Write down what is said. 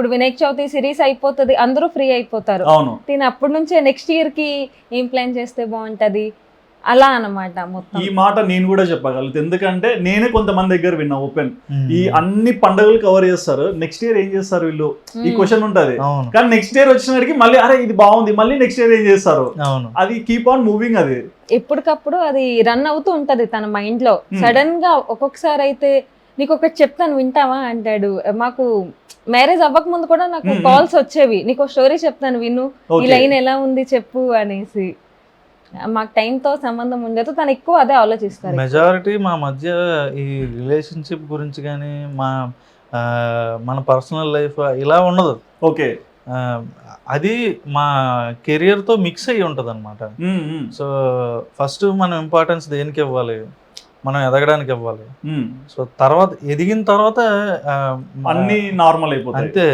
ఇప్పుడు వినాయక చవితి సిరీస్ అయిపోతుంది, అందరూ ఫ్రీ అయిపోతారు. అవును. తిని అప్పటి నుంచే నెక్స్ట్ ఇయర్ కి ఏం ప్లాన్ చేస్తే బాగుంటది అలా అన్నమాట మొత్తం. ఈ మాట నేను కూడా చెప్పగలుగుతా, ఎందుకంటే నేనే కొంతమంది దగ్గర విన్నా ఓపెన్, ఈ అన్ని పండుగలు కవర్ చేస్తారు, నెక్స్ట్ ఇయర్ ఏం చేస్తారు వీళ్ళు, ఈ క్వశ్చన్ ఉంటది. కానీ నెక్స్ట్ ఇయర్ వచ్చినడికి మళ్ళీ అరే ఇది బాగుంది, మళ్ళీ నెక్స్ట్ ఇయర్ ఏం చేస్తారు, అది కీప్ ఆన్ మూవింగ్. అది ఎప్పటికప్పుడు అది రన్ అవుతూ ఉంటది తన మైండ్ లో. సడన్ గా ఒక్కొక్కసారి అయితే నీకు ఒకటి చెప్తాను వింటావా అంటాడు. మాకు మ్యారేజ్ అవ్వక ముందు కూడా నాకు కాల్స్ వచ్చేవి, నీకు స్టోరీ చెప్తాను విను, ఈ లైన్ ఎలా ఉంది చెప్పు అనేసి. మాకు టైంతో సంబంధం ఉండదు, తను ఎక్కువ అదే ఆలోచిస్తారు. మెజారిటీ మా మధ్య ఈ రిలేషన్షిప్ గురించి కానీ మన పర్సనల్ లైఫ్ ఇలా ఉండదు. ఓకే, అది మా కెరియర్తో మిక్స్ అయ్యి ఉంటుంది అనమాట. సో ఫస్ట్ మనం ఇంపార్టెన్స్ దేనికి ఇవ్వాలి, మనం ఎదగడానికి ఇవ్వాలి. సో తర్వాత ఎదిగిన తర్వాత అన్ని నార్మల్ అయిపోతాయి. అంతే.